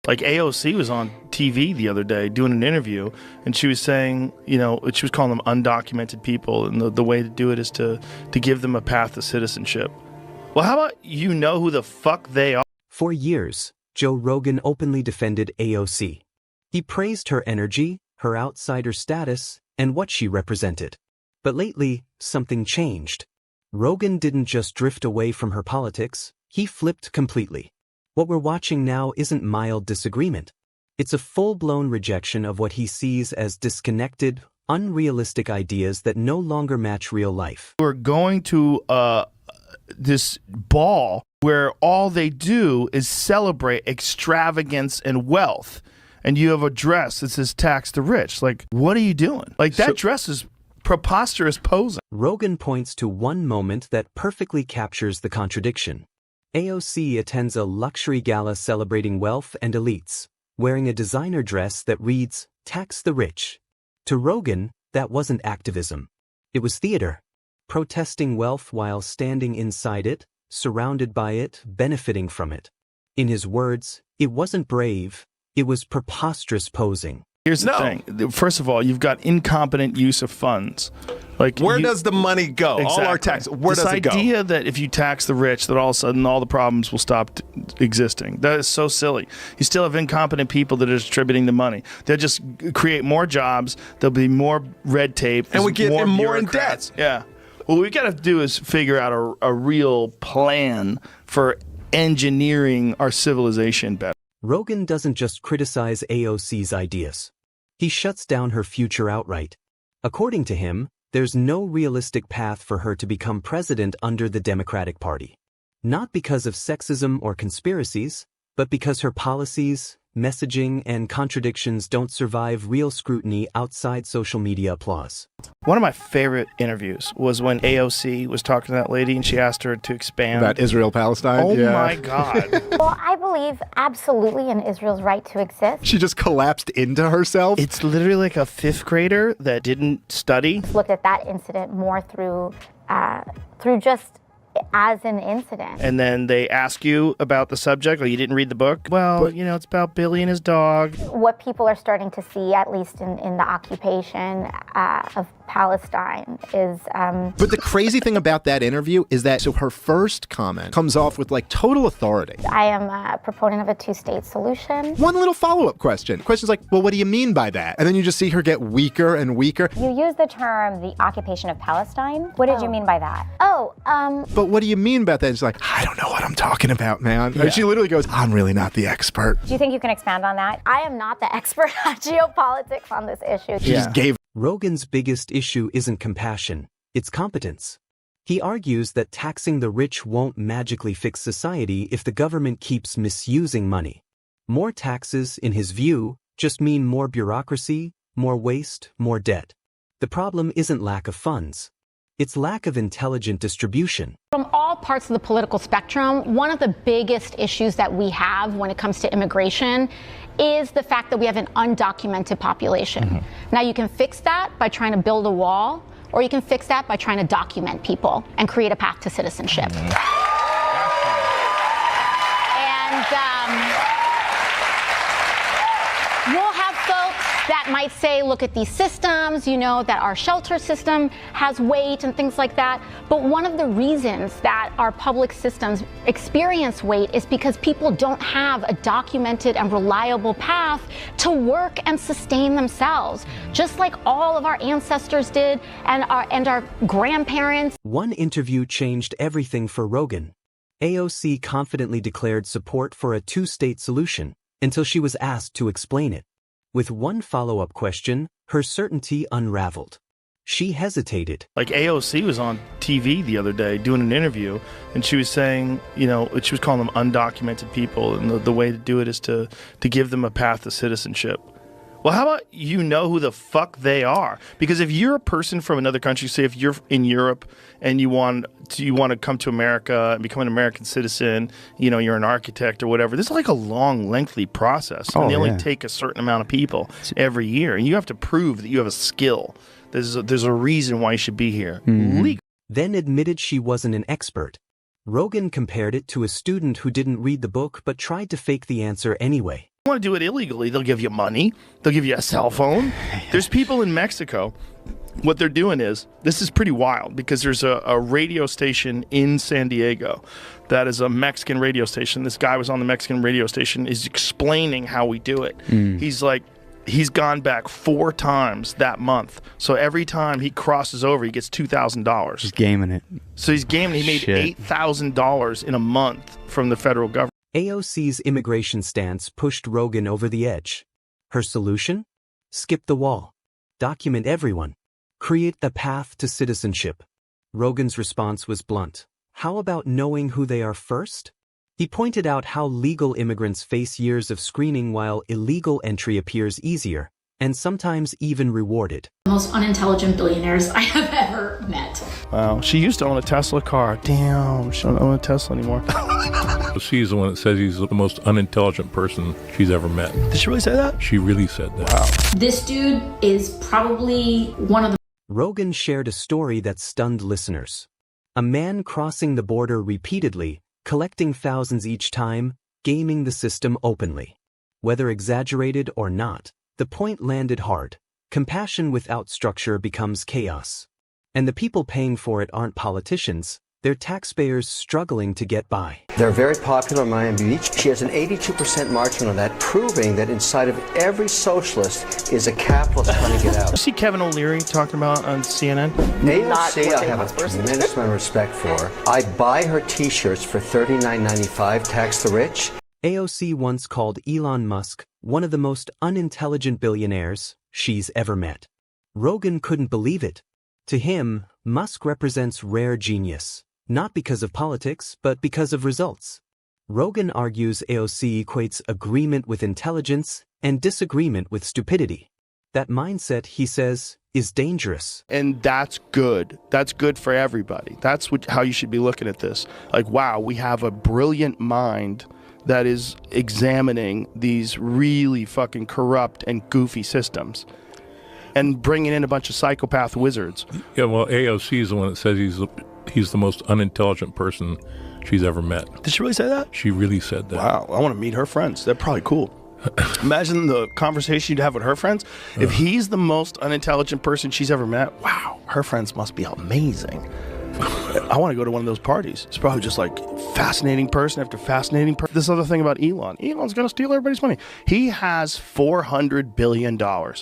Like AOC was on TV the other day doing an interview, and she was saying, you know, she was calling them undocumented people, and the way to do it is to give them a path to citizenship. Well, how about you know who the fuck they are? For years, Joe Rogan openly defended AOC. He praised her energy, her outsider status, and what she represented. But lately, something changed. Rogan didn't just drift away from her politics, he flipped completely. What we're watching now isn't mild disagreement. It's a full-blown rejection of what he sees as disconnected, unrealistic ideas that no longer match real life. We're going to this ball where all they do is celebrate extravagance and wealth. And you have a dress that says tax the rich. Like, what are you doing? Like, that dress is preposterous posing. Rogan points to one moment that perfectly captures the contradiction. AOC attends a luxury gala celebrating wealth and elites, wearing a designer dress that reads, "Tax the rich." To Rogan, that wasn't activism. It was theater. Protesting wealth while standing inside it, surrounded by it, benefiting from it. In his words, it wasn't brave, it was preposterous posing. Here's the thing. First of all, you've got incompetent use of funds. Like, where does the money go? Exactly. All our tax, where does it go? This idea that if you tax the rich, that all of a sudden all the problems will stop existing. That is so silly. You still have incompetent people that are distributing the money. They'll just create more jobs. There'll be more red tape. And we get more in debt. Yeah. What we got to do is figure out a real plan for engineering our civilization better. Rogan doesn't just criticize AOC's ideas. He shuts down her future outright. According to him, there's no realistic path for her to become president under the Democratic Party. Not because of sexism or conspiracies, but because her policies, messaging, and contradictions don't survive real scrutiny outside social media applause. One of my favorite interviews was when AOC was talking to that lady and she asked her to expand. About Israel-Palestine? Oh my God. Well, I believe absolutely in Israel's right to exist. She just collapsed into herself? It's literally like a fifth grader that didn't study. Looked at that incident more through just as an incident. And then they ask you about the subject, or you didn't read the book. Well, you know, it's about Billy and his dog. What people are starting to see, at least in the occupation of Palestine, is... But the crazy thing about that interview is that, so her first comment comes off with like total authority. I am a proponent of a two-state solution. One little follow-up question. Question's like, well, what do you mean by that? And then you just see her get weaker and weaker. You use the term the occupation of Palestine. What did you mean by that? But what do you mean about that? She's like, I don't know what I'm talking about, man. Yeah. And she literally goes, I'm really not the expert. Do you think you can expand on that? I am not the expert on geopolitics on this issue. She just gave. Rogan's biggest issue isn't compassion, it's competence. He argues that taxing the rich won't magically fix society if the government keeps misusing money. More taxes, in his view, just mean more bureaucracy, more waste, more debt. The problem isn't lack of funds. It's lack of intelligent distribution. From all parts of the political spectrum, one of the biggest issues that we have when it comes to immigration is the fact that we have an undocumented population. Mm-hmm. Now, you can fix that by trying to build a wall, or you can fix that by trying to document people and create a path to citizenship. Mm-hmm. We'll have folks that might say, look at these systems, you know, that our shelter system has weight and things like that. But one of the reasons that our public systems experience weight is because people don't have a documented and reliable path to work and sustain themselves, just like all of our ancestors did and our grandparents. One interview changed everything for Rogan. AOC confidently declared support for a two-state solution until she was asked to explain it. With one follow-up question, her certainty unraveled. She hesitated. Like AOC was on TV the other day doing an interview, and she was saying, you know, she was calling them undocumented people, and the way to do it is to give them a path to citizenship. Well, how about you know who the fuck they are? Because if you're a person from another country, say if you're in Europe and you want to come to America and become an American citizen, you know, you're an architect or whatever, this is like a long, lengthy process. And they only take a certain amount of people every year. And you have to prove that you have a skill. There's a reason why you should be here. Mm-hmm. Then admitted she wasn't an expert. Rogan compared it to a student who didn't read the book but tried to fake the answer anyway. want to do it illegally, they'll give you money. They'll give you a cell phone. There's people in Mexico. What they're doing is, this is pretty wild, because there's a radio station in San Diego that is a Mexican radio station. This guy was on the Mexican radio station, is explaining how we do it. He's like, he's gone back 4 times that month. So every time he crosses over, he gets $2,000. He's gaming it. So he's gaming. He made $8,000 in a month from the federal government. AOC's immigration stance pushed Rogan over the edge. Her solution? Skip the wall. Document everyone. Create the path to citizenship. Rogan's response was blunt. How about knowing who they are first? He pointed out how legal immigrants face years of screening while illegal entry appears easier, and sometimes even rewarded. The most unintelligent billionaires I have ever met. Wow, she used to own a Tesla car. Damn, she don't own a Tesla anymore. She's the one that says he's the most unintelligent person she's ever met. Did she really say that? She really said that. Wow. This dude is probably one of the... Rogan shared a story that stunned listeners. A man crossing the border repeatedly, collecting thousands each time, gaming the system openly. Whether exaggerated or not, the point landed hard. Compassion without structure becomes chaos. And the people paying for it aren't politicians, they're taxpayers struggling to get by. They're very popular in Miami Beach. She has an 82% margin on that, proving that inside of every socialist is a capitalist trying to get out. You see Kevin O'Leary talking about on CNN? AOC, I have a tremendous amount of respect for. I buy her t-shirts for $39.95, tax the rich. AOC once called Elon Musk one of the most unintelligent billionaires she's ever met. Rogan couldn't believe it. To him, Musk represents rare genius, not because of politics, but because of results. Rogan argues AOC equates agreement with intelligence and disagreement with stupidity. That mindset, he says, is dangerous. And that's good. That's good for everybody. That's how you should be looking at this. Like, wow, we have a brilliant mind that is examining these really fucking corrupt and goofy systems and bringing in a bunch of psychopath wizards. Yeah, well, AOC is the one that says he's the most unintelligent person she's ever met. Did she really say that? She really said that. Wow, I want to meet her friends. They're probably cool. Imagine the conversation you'd have with her friends. If he's the most unintelligent person she's ever met, wow, her friends must be amazing. I want to go to one of those parties. It's probably just like fascinating person after fascinating person. This other thing about Elon. Elon's going to steal everybody's money. He has $400 billion.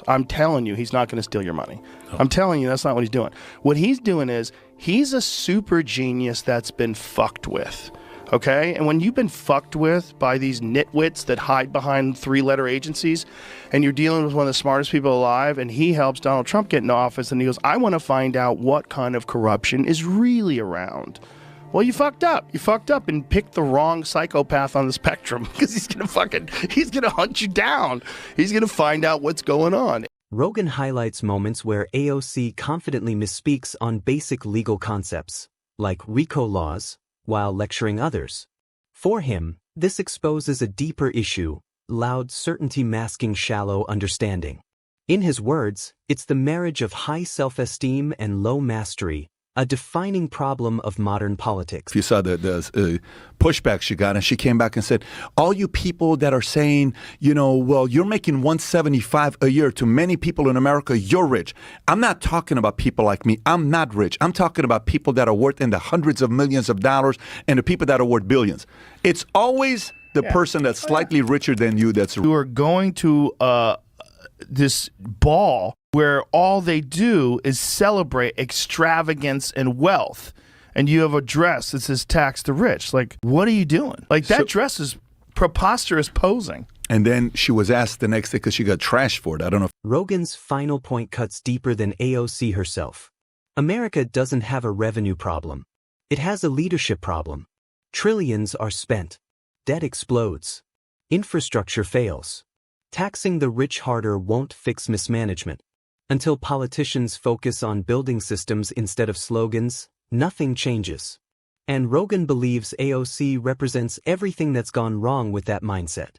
I'm telling you, he's not going to steal your money. Oh. I'm telling you, that's not what he's doing. What he's doing is he's a super genius that's been fucked with. Okay? And when you've been fucked with by these nitwits that hide behind 3-letter agencies, and you're dealing with one of the smartest people alive, and he helps Donald Trump get into office, and he goes, I want to find out what kind of corruption is really around. Well, you fucked up. You fucked up and picked the wrong psychopath on the spectrum, because he's going to hunt you down. He's going to find out what's going on. Rogan highlights moments where AOC confidently misspeaks on basic legal concepts, like RICO laws, while lecturing others. For him, this exposes a deeper issue, loud certainty masking shallow understanding. In his words, it's the marriage of high self-esteem and low mastery, a defining problem of modern politics. You saw the pushback she got, and she came back and said, all you people that are saying, well, you're making $175 a year, to many people in America, you're rich. I'm not talking about people like me. I'm not rich. I'm talking about people that are worth in the hundreds of millions of dollars and the people that are worth billions. It's always the person that's slightly richer than you that's rich. You are going to this ball where all they do is celebrate extravagance and wealth, and you have a dress that says tax the rich. Like, what are you doing? Like, that dress is preposterous posing. And then she was asked the next day because she got trashed for it. I don't know. Rogan's final point cuts deeper than AOC herself. America doesn't have a revenue problem. It has a leadership problem. Trillions are spent. Debt explodes. Infrastructure fails. Taxing the rich harder won't fix mismanagement. Until politicians focus on building systems instead of slogans, nothing changes. And Rogan believes AOC represents everything that's gone wrong with that mindset.